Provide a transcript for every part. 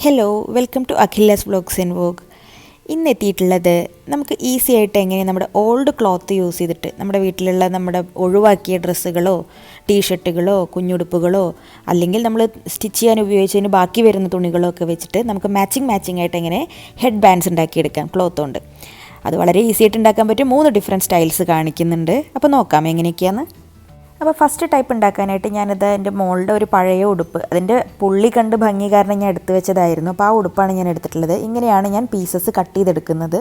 Hello, welcome to Akhila's vlogs and vlog. ഇന്ന് എത്തിയിട്ടുള്ളത് നമുക്ക് ഈസി ആയിട്ട് എങ്ങനെ നമ്മുടെ ഓൾഡ് ക്ലോത്ത് യൂസ് ചെയ്തിട്ട് നമ്മുടെ വീട്ടിലുള്ള നമ്മുടെ ഒഴിവാക്കിയ ഡ്രസ്സുകളോ ടീഷർട്ടുകളോ കുഞ്ഞുടുപ്പുകളോ അല്ലെങ്കിൽ നമ്മൾ സ്റ്റിച്ച് ചെയ്യാൻ ഉപയോഗിച്ചതിന് ബാക്കി വരുന്ന തുണികളോ ഒക്കെ വെച്ചിട്ട് നമുക്ക് മാച്ചിങ് ആയിട്ട് എങ്ങനെ ഹെഡ് ബാൻഡ്സ് ഉണ്ടാക്കിയെടുക്കാം ക്ലോത്ത് കൊണ്ട്. അത് വളരെ ഈസി ആയിട്ട് ഉണ്ടാക്കാൻ പറ്റും. 3 ഡിഫറെൻറ്റ് സ്റ്റൈൽസ് കാണിക്കുന്നുണ്ട്. അപ്പോൾ നോക്കാം എങ്ങനെയൊക്കെയാണ്. അപ്പോൾ ഫസ്റ്റ് ടൈപ്പ് ഉണ്ടാക്കാനായിട്ട് ഞാനത് എൻ്റെ മോളുടെ ഒരു പഴയ ഉടുപ്പ്, അതിൻ്റെ പുള്ളി കണ്ട് ഭംഗി കാരണം ഞാൻ എടുത്തു വെച്ചതായിരുന്നു. അപ്പോൾ ആ ഉടുപ്പാണ് ഞാൻ എടുത്തിട്ടുള്ളത്. ഇങ്ങനെയാണ് ഞാൻ പീസസ് കട്ട് ചെയ്തെടുക്കുന്നത്.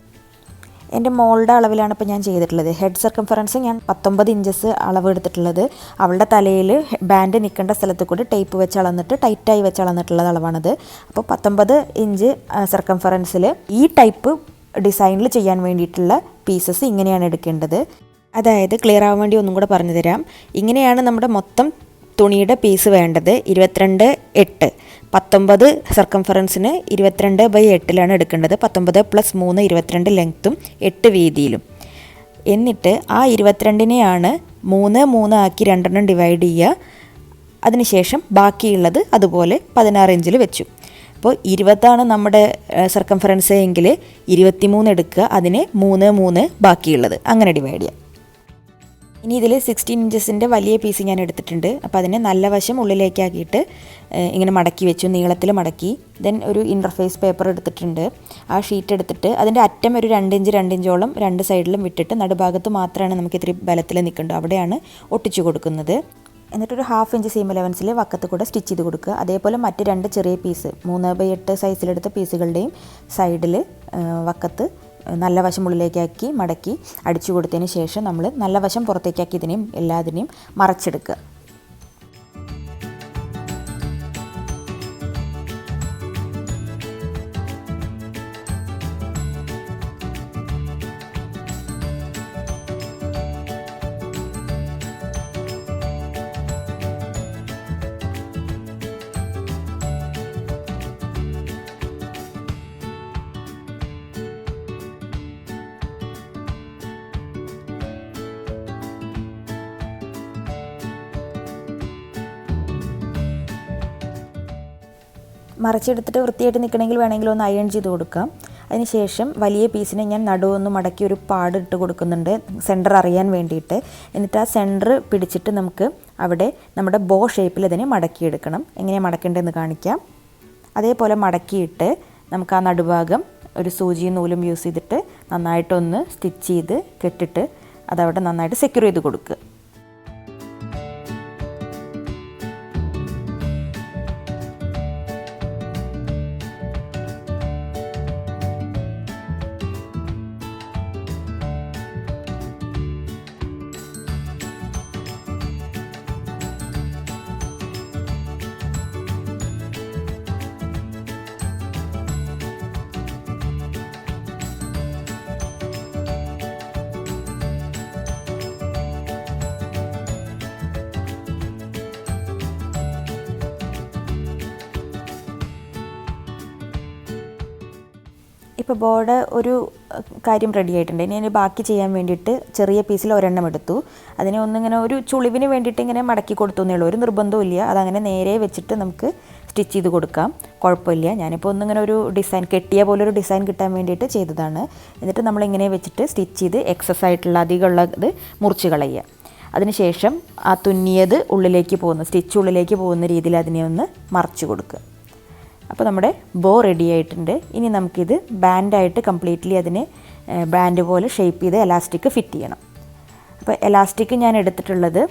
എൻ്റെ മോളുടെ അളവിലാണ് ഇപ്പോൾ ഞാൻ ചെയ്തിട്ടുള്ളത്. ഹെഡ് സർക്കംഫറൻസ് ഞാൻ 19 ഇഞ്ചസ് അളവ് എടുത്തിട്ടുള്ളത്. അവളുടെ തലയിൽ ബാൻഡ് നിൽക്കേണ്ട സ്ഥലത്ത് കൂടി ടേപ്പ് വെച്ച് അളന്നിട്ട് ടൈറ്റായി വെച്ച് അളന്നിട്ടുള്ളത് അളവാണത്. അപ്പോൾ 19 ഇഞ്ച് സർക്കംഫറൻസിൽ ഈ ടൈപ്പ് ഡിസൈനിൽ ചെയ്യാൻ വേണ്ടിയിട്ടുള്ള പീസസ് ഇങ്ങനെയാണ് എടുക്കേണ്ടത്. അതായത് ക്ലിയർ ആവാൻ വേണ്ടി ഒന്നും കൂടെ പറഞ്ഞു തരാം. ഇങ്ങനെയാണ് നമ്മുടെ മൊത്തം തുണിയുടെ പീസ് വേണ്ടത്. 22/8 19 സർക്കംഫറൻസിന് 22/8 എടുക്കേണ്ടത്. 19 + 3 22 ലെങ്ത്തും 8 വീതിയിലും. എന്നിട്ട് ആ 22-നെയാണ് 3 ആക്കി 2 ഡിവൈഡ് ചെയ്യുക. അതിനുശേഷം ബാക്കിയുള്ളത് അതുപോലെ 16 ഇഞ്ചിൽ വെച്ചു. അപ്പോൾ 20 നമ്മുടെ സർക്കംഫറൻസ് എങ്കിൽ 23 എടുക്കുക, അതിനെ 3 ബാക്കിയുള്ളത് അങ്ങനെ ഡിവൈഡ് ചെയ്യുക. ഇനി ഇതിൽ 16 ഇഞ്ചസിൻ്റെ വലിയ പീസ് ഞാൻ എടുത്തിട്ടുണ്ട്. അപ്പോൾ അതിനെ നല്ല വശം ഉള്ളിലേക്കാക്കിയിട്ട് ഇങ്ങനെ മടക്കി വെച്ചു, നീളത്തിൽ മടക്കി. ദെൻ ഒരു ഇൻ്റർഫേസ് പേപ്പർ എടുത്തിട്ടുണ്ട്. ആ ഷീറ്റ് എടുത്തിട്ട് അതിൻ്റെ അറ്റം ഒരു 2 ഇഞ്ചോളം 2 സൈഡിലും വിട്ടിട്ട് നടുഭാഗത്ത് മാത്രമാണ് നമുക്ക് ഇത്തിരി ബലത്തിൽ നിൽക്കേണ്ടത്, അവിടെയാണ് ഒട്ടിച്ചു കൊടുക്കുന്നത്. എന്നിട്ടൊരു 1/2 ഇഞ്ച് സീം അലവൻസിൽ വക്കത്ത് കൂടെ സ്റ്റിച്ച് ചെയ്ത് കൊടുക്കുക. അതേപോലെ മറ്റ് 2 ചെറിയ പീസ് 3/8 സൈസിലെടുത്ത പീസുകളുടെയും സൈഡിൽ വക്കത്ത് നല്ല വശം ഉള്ളിലേക്കാക്കി മടക്കി അടിച്ചു കൊടുത്തതിന് ശേഷം നമ്മൾ നല്ല വശം പുറത്തേക്കാക്കി ഇതിനെയും എല്ലാതിനെയും മറച്ചെടുക്കുക. മറച്ചെടുത്തിട്ട് വൃത്തിയായിട്ട് നിൽക്കണമെങ്കിൽ വേണമെങ്കിൽ ഒന്ന് അയൺ ചെയ്ത് കൊടുക്കാം. അതിനുശേഷം വലിയ പീസിനെ ഞാൻ നടുവൊന്ന് മടക്കി ഒരു പാട് ഇട്ട് കൊടുക്കുന്നുണ്ട്, സെൻറ്റർ അറിയാൻ വേണ്ടിയിട്ട്. എന്നിട്ട് ആ സെൻറ്റർ പിടിച്ചിട്ട് നമുക്ക് അവിടെ നമ്മുടെ ബോ ഷേപ്പിൽ ഇതിനെ മടക്കിയെടുക്കണം. എങ്ങനെയാണ് മടക്കേണ്ടതെന്ന് കാണിക്കാം. അതേപോലെ മടക്കിയിട്ട് നമുക്ക് ആ നടുഭാഗം ഒരു സൂചിയും നൂലും യൂസ് ചെയ്തിട്ട് നന്നായിട്ടൊന്ന് സ്റ്റിച്ച് ചെയ്ത് കെട്ടിട്ട് അതവിടെ നന്നായിട്ട് സെക്യൂർ ചെയ്ത് കൊടുക്കുക. ഇപ്പോൾ ബോർഡ് ഒരു കാര്യം റെഡി ആയിട്ടുണ്ട്. ഇനി അതിന് ബാക്കി ചെയ്യാൻ വേണ്ടിയിട്ട് ചെറിയ പീസിൽ ഒരെണ്ണം എടുത്തു. അതിനെ ഒന്നിങ്ങനെ ഒരു ചുളിവിന് വേണ്ടിയിട്ട് ഇങ്ങനെ മടക്കി കൊടുത്തു എന്നേ ഉള്ളൂ. ഒരു നിർബന്ധവും ഇല്ല. അതങ്ങനെ നേരെ വെച്ചിട്ട് നമുക്ക് സ്റ്റിച്ച് ചെയ്ത് കൊടുക്കാം, കുഴപ്പമില്ല. ഞാനിപ്പോൾ ഒന്നിങ്ങനെ ഒരു ഡിസൈൻ കെട്ടിയ പോലൊരു ഡിസൈൻ കിട്ടാൻ വേണ്ടിയിട്ട് ചെയ്തതാണ്. എന്നിട്ട് നമ്മളിങ്ങനെ വെച്ചിട്ട് സ്റ്റിച്ച് ചെയ്ത് എക്സസ് ആയിട്ടുള്ള അധികമുള്ളത് മുറിച്ച് കളയുക. അതിനുശേഷം ആ തുന്നിയത് ഉള്ളിലേക്ക് പോകുന്ന സ്റ്റിച്ച് ഉള്ളിലേക്ക് പോകുന്ന രീതിയിൽ അതിനെ ഒന്ന് മറച്ച് കൊടുക്കുക. അപ്പോൾ നമ്മുടെ ബോ റെഡി ആയിട്ടുണ്ട്. ഇനി നമുക്കിത് ബാൻഡായിട്ട് കംപ്ലീറ്റ്ലി അതിനെ ബാൻഡ് പോലെ ഷേപ്പ് ചെയ്ത് എലാസ്റ്റിക് ഫിറ്റ് ചെയ്യണം. അപ്പോൾ എലാസ്റ്റിക് ഞാൻ എടുത്തിട്ടുള്ളത്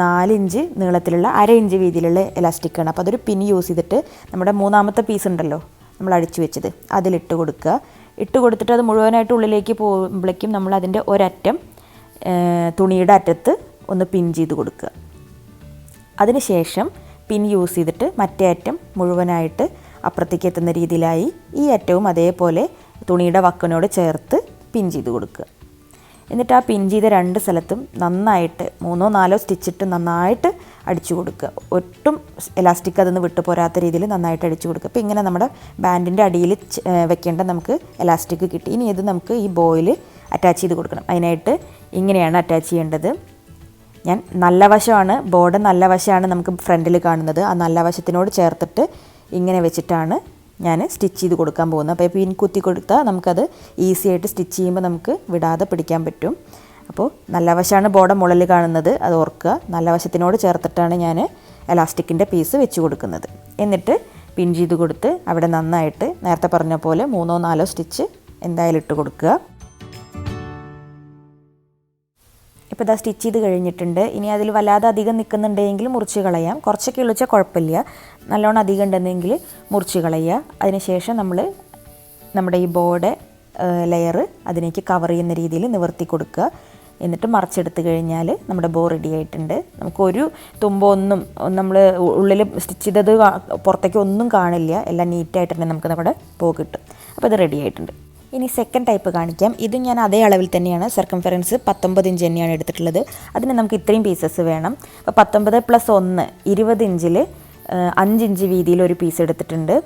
4 ഇഞ്ച് നീളത്തിലുള്ള 1/2 ഇഞ്ച് വീതിയിലുള്ള എലാസ്റ്റിക്കാണ്. അപ്പോൾ അതൊരു പിൻ യൂസ് ചെയ്തിട്ട് നമ്മുടെ 3ാമത്തെ പീസ് ഉണ്ടല്ലോ നമ്മൾ അടിച്ചു വെച്ചത് അതിലിട്ട് കൊടുക്കുക. ഇട്ട് കൊടുത്തിട്ട് അത് മുഴുവനായിട്ട് ഉള്ളിലേക്ക് പോകുമ്പോഴേക്കും നമ്മൾ അതിൻ്റെ ഒരറ്റം തുണിയുടെ അറ്റത്ത് ഒന്ന് പിൻ ചെയ്ത് കൊടുക്കുക. അതിനുശേഷം പിൻ യൂസ് ചെയ്തിട്ട് മറ്റേ അറ്റം മുഴുവനായിട്ട് അപ്പുറത്തേക്ക് എത്തുന്ന രീതിയിലായി ഈ അറ്റവും അതേപോലെ തുണിയുടെ വക്കിനോട് ചേർത്ത് പിൻ ചെയ്ത് കൊടുക്കുക. എന്നിട്ട് ആ പിൻ ചെയ്ത 2 സ്ഥലത്തും നന്നായിട്ട് 3-4 സ്റ്റിച്ചിട്ട് നന്നായിട്ട് അടിച്ചു കൊടുക്കുക. ഒട്ടും എലാസ്റ്റിക് അതൊന്ന് വിട്ടു പോരാത്ത രീതിയിൽ നന്നായിട്ട് അടിച്ചു കൊടുക്കുക. അപ്പോൾ ഇങ്ങനെ നമ്മുടെ ബാൻഡിൻ്റെ അടിയിൽ വെക്കേണ്ട നമുക്ക് എലാസ്റ്റിക് കിട്ടി. ഇനി ഇത് നമുക്ക് ഈ ബോയിൽ അറ്റാച്ച് ചെയ്ത് കൊടുക്കണം. അതിനായിട്ട് ഇങ്ങനെയാണ് അറ്റാച്ച് ചെയ്യേണ്ടത്. ഞാൻ നല്ല വശമാണ്, ബോർഡ് നല്ല വശമാണ് നമുക്ക് ഫ്രണ്ടിൽ കാണുന്നത്. ആ നല്ല വശത്തിനോട് ചേർത്തിട്ട് ഇങ്ങനെ വെച്ചിട്ടാണ് ഞാൻ സ്റ്റിച്ച് ചെയ്ത് കൊടുക്കാൻ പോകുന്നത്. അപ്പോൾ പിൻ കുത്തി കൊടുത്താൽ നമുക്കത് ഈസി ആയിട്ട് സ്റ്റിച്ച് ചെയ്യുമ്പോൾ നമുക്ക് വിടാതെ പിടിക്കാൻ പറ്റും. അപ്പോൾ നല്ല വശമാണ് ബോർഡ് മുകളിൽ കാണുന്നത്, അത് ഓർക്കുക. നല്ല വശത്തിനോട് ചേർത്തിട്ടാണ് ഞാൻ എലാസ്റ്റിക്കിൻ്റെ പീസ് വെച്ച് കൊടുക്കുന്നത്. എന്നിട്ട് പിൻ ചെയ്ത് കൊടുത്ത് അവിടെ നന്നായിട്ട് നേരത്തെ പറഞ്ഞ പോലെ 3-4 സ്റ്റിച്ച് എന്തായാലും ഇട്ട് കൊടുക്കുക. ഇപ്പോൾ ഇതാ സ്റ്റിച്ച് ചെയ്ത് കഴിഞ്ഞിട്ടുണ്ട്. ഇനി അതിൽ വല്ലാതെ അധികം നിൽക്കുന്നുണ്ടെങ്കിൽ മുറിച്ച് കളയാം. കുറച്ചൊക്കെ ഉള്ളിച്ചാൽ കുഴപ്പമില്ല. നല്ലോണം അധികം ഉണ്ടെന്നെങ്കിൽ മുറിച്ച് കളയുക. അതിനുശേഷം നമ്മൾ നമ്മുടെ ഈ ബോർഡ് ലെയർ അതിലേക്ക് കവർ ചെയ്യുന്ന രീതിയിൽ നിവർത്തി കൊടുക്കുക. എന്നിട്ട് മറച്ചെടുത്ത് കഴിഞ്ഞാൽ നമ്മുടെ ബോ റെഡി ആയിട്ടുണ്ട്. നമുക്കൊരു തുമ്പൊന്നും നമ്മൾ ഉള്ളിൽ സ്റ്റിച്ച് ചെയ്തത് പുറത്തേക്ക് ഒന്നും കാണില്ല. എല്ലാം നീറ്റായിട്ട് തന്നെ നമുക്ക് നമ്മുടെ ബോ കിട്ടും. അപ്പോൾ ഇത് റെഡി ആയിട്ടുണ്ട്. ഇനി സെക്കൻഡ് ടൈപ്പ് കാണിക്കാം. ഇതും ഞാൻ അതേ അളവിൽ തന്നെയാണ്, സർക്കംഫറൻസ് 19 ഇഞ്ച് തന്നെയാണ് എടുത്തിട്ടുള്ളത്. അതിന് നമുക്ക് ഇത്രയും പീസസ് വേണം. അപ്പോൾ 19 + 1 20 ഇഞ്ചിൽ 5 ഇഞ്ച് വീതിയിൽ ഒരു പീസ് എടുത്തിട്ടുണ്ട്.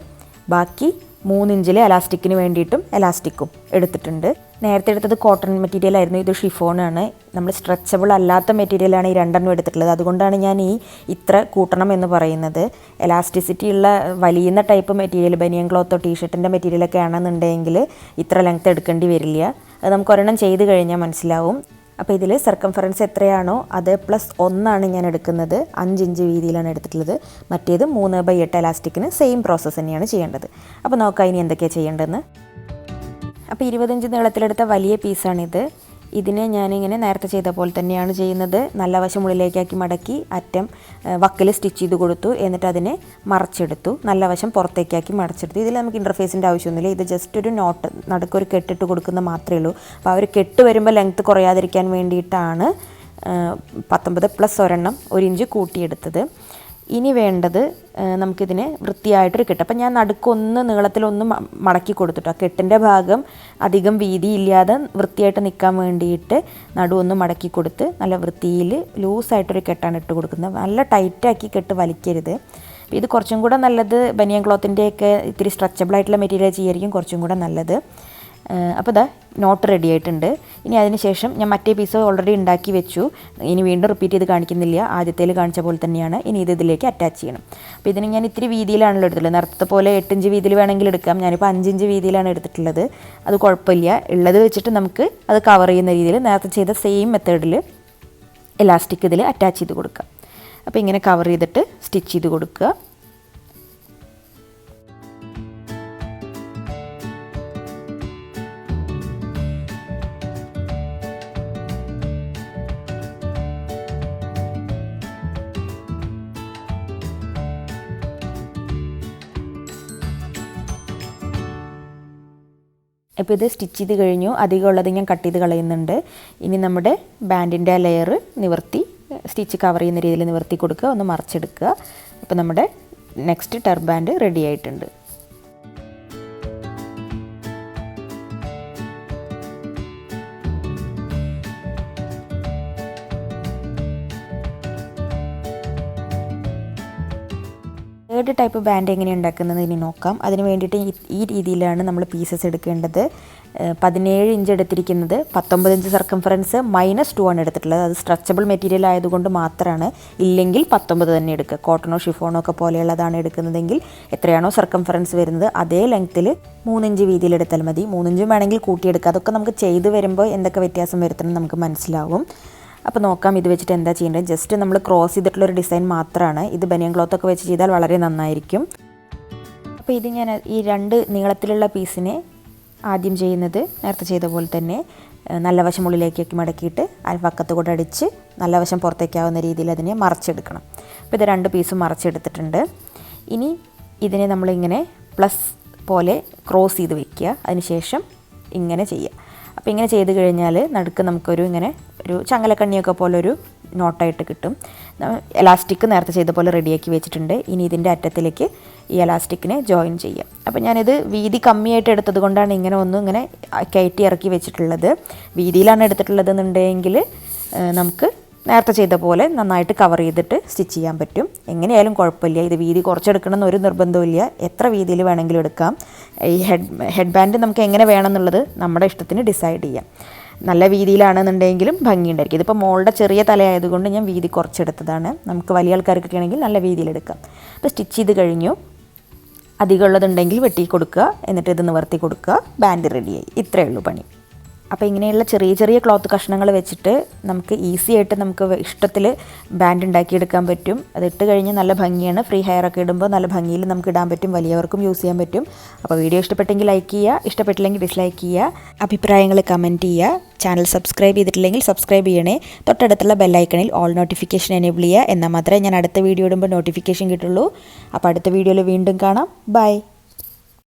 ബാക്കി 3 ഇഞ്ചിൽ എലാസ്റ്റിക്കിന് വേണ്ടിയിട്ടും എലാസ്റ്റിക്കും എടുത്തിട്ടുണ്ട്. നേരത്തെ എടുത്തത് കോട്ടൺ മെറ്റീരിയൽ ആയിരുന്നു, ഇത് ഷിഫോണാണ്. നമ്മൾ സ്ട്രെച്ചബിൾ അല്ലാത്ത മെറ്റീരിയലാണ് ഈ 2 എടുത്തിട്ടുള്ളത്. അതുകൊണ്ടാണ് ഞാൻ ഇത്ര കൂട്ടണം എന്ന് പറയുന്നത്. എലാസ്റ്റിസിറ്റി ഉള്ള വലിയുന്ന ടൈപ്പ് മെറ്റീരിയൽ, ബനിയൻ ക്ലോത്തോ ടീഷർട്ടിൻ്റെ മെറ്റീരിയലൊക്കെ ആണെന്നുണ്ടെങ്കിൽ ഇത്ര ലെങ്ത്ത് എടുക്കേണ്ടി വരില്ല. അത് നമുക്ക് ഒരെണ്ണം ചെയ്ത് കഴിഞ്ഞാൽ മനസ്സിലാവും. അപ്പോൾ ഇതിൽ സർക്കംഫറൻസ് എത്രയാണോ അത് +1 ഞാൻ എടുക്കുന്നത്. 5 ഇഞ്ച് വീതിയിലാണ് എടുത്തിട്ടുള്ളത്. മറ്റേത് 3/8 എലാസ്റ്റിക്കിന് സെയിം പ്രോസസ്സ് തന്നെയാണ് ചെയ്യേണ്ടത്. അപ്പോൾ നോക്കാം ഇനി എന്തൊക്കെയാണ് ചെയ്യേണ്ടതെന്ന്. അപ്പോൾ 20 ഇഞ്ച് നീളത്തിലെടുത്ത വലിയ പീസാണിത്. ഇതിനെ ഞാനിങ്ങനെ നേരത്തെ ചെയ്ത പോലെ തന്നെയാണ് ചെയ്യുന്നത്. നല്ല വശം ഉള്ളിലേക്കാക്കി മടക്കി അറ്റം വക്കിൽ സ്റ്റിച്ച് ചെയ്ത് കൊടുത്തു. എന്നിട്ട് അതിനെ മറച്ചെടുത്തു. നല്ല വശം പുറത്തേക്കാക്കി മടച്ചെടുത്തു. ഇതിൽ നമുക്ക് ഇൻ്റർഫേസിൻ്റെ ആവശ്യമൊന്നുമില്ല. ഇത് ജസ്റ്റ് ഒരു നോട്ട് നടുക്കൊരു കെട്ടിട്ട് കൊടുക്കുന്ന മാത്രമേ ഉള്ളൂ. അപ്പോൾ ആ ഒരു കെട്ട് വരുമ്പോൾ ലെങ്ത്ത് കുറയാതിരിക്കാൻ വേണ്ടിയിട്ടാണ് 19 + 1 ഇഞ്ച് കൂട്ടിയെടുത്തത്. ഇനി വേണ്ടത് നമുക്കിതിനെ വൃത്തിയായിട്ടൊരു കെട്ട്. അപ്പം ഞാൻ നടുക്കൊന്ന് നീളത്തിലൊന്ന് മടക്കി കൊടുത്തിട്ടു. ആ കെട്ടിൻ്റെ ഭാഗം അധികം വീതിയില്ലാതെ വൃത്തിയായിട്ട് നിൽക്കാൻ വേണ്ടിയിട്ട് നടുവൊന്ന് മടക്കി കൊടുത്ത് നല്ല വൃത്തിയിൽ ലൂസായിട്ടൊരു കെട്ടാണ് ഇട്ട് കൊടുക്കുന്നത്. നല്ല ടൈറ്റാക്കി കെട്ട് വലിക്കരുത്. ഇത് കുറച്ചും കൂടെ നല്ലത് ബനിയൻ ക്ലോത്തിൻ്റെയൊക്കെ ഇത്തിരി സ്ട്രെച്ചബിൾ ആയിട്ടുള്ള മെറ്റീരിയൽ ചെയ്യായിരിക്കും കുറച്ചും കൂടെ നല്ലത്. അപ്പോൾ ഇതാ നോട്ട് റെഡി ആയിട്ടുണ്ട്. ഇനി അതിന് ശേഷം ഞാൻ മറ്റേ പീസ് ഓൾറെഡി ഉണ്ടാക്കി വെച്ചു. ഇനി വീണ്ടും റിപ്പീറ്റ് ചെയ്ത് കാണിക്കുന്നില്ല, ആദ്യത്തേൽ കാണിച്ച പോലെ തന്നെയാണ്. ഇനി ഇതിലേക്ക് അറ്റാച്ച് ചെയ്യണം. അപ്പോൾ ഇതിന് ഞാൻ ഇത്തിരി വീതിയിലാണല്ലോ എടുത്തിട്ടുള്ളത്. നേരത്തെ പോലെ 8 ഇഞ്ച് വീതിയിൽ വേണമെങ്കിൽ എടുക്കാം. ഞാനിപ്പോൾ 5 ഇഞ്ച് വീതിയിലാണ് എടുത്തിട്ടുള്ളത്. അത് കുഴപ്പമില്ല. ഉള്ളത് വെച്ചിട്ട് നമുക്ക് അത് കവർ ചെയ്യുന്ന രീതിയിൽ നേരത്തെ ചെയ്ത സെയിം മെത്തേഡിൽ എലാസ്റ്റിക് ഇതിൽ അറ്റാച്ച് ചെയ്ത് കൊടുക്കുക. അപ്പോൾ ഇങ്ങനെ കവർ ചെയ്തിട്ട് സ്റ്റിച്ച് ചെയ്ത് കൊടുക്കുക. ഇപ്പോൾ ഇത് സ്റ്റിച്ച് ചെയ്ത് കഴിഞ്ഞു. അധികമുള്ളത് ഞാൻ കട്ട് ചെയ്ത് കളയുന്നുണ്ട്. ഇനി നമ്മുടെ ബാൻഡിൻ്റെ ലെയർ നിവർത്തി സ്റ്റിച്ച് കവർ ചെയ്യുന്ന രീതിയിൽ നിവർത്തി കൊടുക്കുക, ഒന്ന് മറച്ചെടുക്കുക. അപ്പോൾ നമ്മുടെ നെക്സ്റ്റ് ടർബാൻഡ് റെഡി ആയിട്ടുണ്ട്. തേർഡ് ടൈപ്പ് ബാൻഡ് എങ്ങനെയാണ് ഉണ്ടാക്കുന്നത് ഇനി നോക്കാം. അതിന് വേണ്ടിയിട്ട് ഈ രീതിയിലാണ് നമ്മൾ പീസസ് എടുക്കേണ്ടത്. 17 ഇഞ്ച് എടുത്തിരിക്കുന്നത്, 19 ഇഞ്ച് സർക്കംഫറൻസ് -2 ആണ് എടുത്തിട്ടുള്ളത്. അത് സ്ട്രെച്ചബിൾ മെറ്റീരിയൽ ആയതുകൊണ്ട് മാത്രമാണ്. ഇല്ലെങ്കിൽ 19 തന്നെ എടുക്കുക. കോട്ടണോ ഷിഫോണോ ഒക്കെ പോലെയുള്ളതാണ് എടുക്കുന്നതെങ്കിൽ എത്രയാണോ സർക്കംഫറൻസ് വരുന്നത് അതേ ലെങ്ത്തിൽ 3 ഇഞ്ച് വീതിയിലെടുത്താൽ മതി. 3 ഇഞ്ചും വേണമെങ്കിൽ കൂട്ടിയെടുക്കുക. അതൊക്കെ നമുക്ക് ചെയ്ത് വരുമ്പോൾ എന്തൊക്കെ വ്യത്യാസം വരുത്തണം നമുക്ക് മനസ്സിലാവും. അപ്പോൾ നോക്കാം ഇത് വെച്ചിട്ട് എന്താ ചെയ്യേണ്ടത്. ജസ്റ്റ് നമ്മൾ ക്രോസ് ചെയ്തിട്ടുള്ളൊരു ഡിസൈൻ മാത്രമാണ്. ഇത് ബനിയൻ ക്ലോത്തൊക്കെ വെച്ച് ചെയ്താൽ വളരെ നന്നായിരിക്കും. അപ്പോൾ ഇത് ഞാൻ ഈ 2 നീളത്തിലുള്ള പീസിനെ ആദ്യം ചെയ്യുന്നത് നേരത്തെ ചെയ്ത പോലെ തന്നെ നല്ല വശം ഉള്ളിലേക്കൊക്കെ മടക്കിയിട്ട് അൽവക്കത്ത് കൂടെ അടിച്ച് നല്ല വശം പുറത്തേക്കാവുന്ന രീതിയിൽ അതിനെ മറച്ചെടുക്കണം. അപ്പോൾ ഇത് 2 പീസും മറച്ചെടുത്തിട്ടുണ്ട്. ഇനി ഇതിനെ നമ്മളിങ്ങനെ പ്ലസ് പോലെ ക്രോസ് ചെയ്ത് വയ്ക്കുക. അതിനുശേഷം ഇങ്ങനെ ചെയ്യുക. അപ്പോൾ ഇങ്ങനെ ചെയ്ത് കഴിഞ്ഞാൽ നടുക്ക് നമുക്കൊരു ഇങ്ങനെ ഒരു ചങ്ങലക്കണ്ണിയൊക്കെ പോലെ ഒരു നോട്ടായിട്ട് കിട്ടും. എലാസ്റ്റിക് നേരത്തെ ചെയ്ത പോലെ റെഡിയാക്കി വെച്ചിട്ടുണ്ട്. ഇനി ഇതിൻ്റെ അറ്റത്തിലേക്ക് ഈ എലാസ്റ്റിക്കിനെ ജോയിൻ ചെയ്യാം. അപ്പോൾ ഞാനിത് വീതി കമ്മിയായിട്ട് എടുത്തത് കൊണ്ടാണ് ഇങ്ങനെ ഇങ്ങനെ കയറ്റി ഇറക്കി വെച്ചിട്ടുള്ളത്. വീതിയിലാണ് എടുത്തിട്ടുള്ളതെന്നുണ്ടെങ്കിൽ നമുക്ക് നേരത്തെ ചെയ്ത പോലെ നന്നായിട്ട് കവർ ചെയ്തിട്ട് സ്റ്റിച്ച് ചെയ്യാൻ പറ്റും. എങ്ങനെയായാലും കുഴപ്പമില്ല. ഇത് വീതി കുറച്ചെടുക്കണമെന്ന് ഒരു നിർബന്ധമില്ല. എത്ര വീതിയിൽ വേണമെങ്കിലും എടുക്കാം. ഈ ഹെഡ് ബാൻഡ് നമുക്ക് എങ്ങനെ വേണമെന്നുള്ളത് നമ്മുടെ ഇഷ്ടത്തിന് ഡിസൈഡ് ചെയ്യാം. നല്ല വീതിയിലാണെന്നുണ്ടെങ്കിലും ഭംഗിയുണ്ടായിരിക്കും. ഇതിപ്പോൾ മോളുടെ ചെറിയ തലയായതുകൊണ്ട് ഞാൻ വീതി കുറച്ചെടുത്തതാണ്. നമുക്ക് വലിയ ആൾക്കാർക്കൊക്കെ ആണെങ്കിൽ നല്ല വീതിയിലെടുക്കാം. അപ്പോൾ സ്റ്റിച്ച് ചെയ്ത് കഴിഞ്ഞു. അധികമുള്ളതുണ്ടെങ്കിൽ വെട്ടി കൊടുക്കുക, എന്നിട്ട് ഇത് നിവർത്തി കൊടുക്കുക, ബാൻഡ് റെഡിയായി. ഇത്രയേ ഉള്ളൂ പണി. അപ്പോൾ ഇങ്ങനെയുള്ള ചെറിയ ചെറിയ ക്ലോത്ത് കഷ്ണങ്ങൾ വെച്ചിട്ട് നമുക്ക് ഈസി ആയിട്ട് നമുക്ക് ഇഷ്ടത്തിൽ ബാൻഡ് ഉണ്ടാക്കിയെടുക്കാൻ പറ്റും. അതിട്ട് കഴിഞ്ഞ് നല്ല ഭംഗിയാണ്. ഫ്രീ ഹെയറൊക്കെ ഇടുമ്പോൾ നല്ല ഭംഗിയിൽ നമുക്ക് ഇടാൻ പറ്റും, വലിയവർക്കും യൂസ് ചെയ്യാൻ പറ്റും. അപ്പോൾ വീഡിയോ ഇഷ്ടപ്പെട്ടെങ്കിൽ ലൈക്ക് ചെയ്യുക, ഇഷ്ടപ്പെട്ടില്ലെങ്കിൽ ഡിസ്ലൈക്ക് ചെയ്യുക, അഭിപ്രായങ്ങൾ കമൻറ്റ് ചെയ്യുക. ചാനൽ സബ്സ്ക്രൈബ് ചെയ്തിട്ടില്ലെങ്കിൽ സബ്സ്ക്രൈബ് ചെയ്യണേ. തൊട്ടടുത്തുള്ള ബെല്ലൈക്കണിൽ ഓൾ നോട്ടിഫിക്കേഷൻ എനേബിൾ ചെയ്യുക. എന്നാൽ മാത്രമേ ഞാൻ അടുത്ത വീഡിയോ ഇടുമ്പോൾ നോട്ടിഫിക്കേഷൻ കിട്ടുള്ളൂ. അപ്പോൾ അടുത്ത വീഡിയോയിൽ വീണ്ടും കാണാം. ബൈ.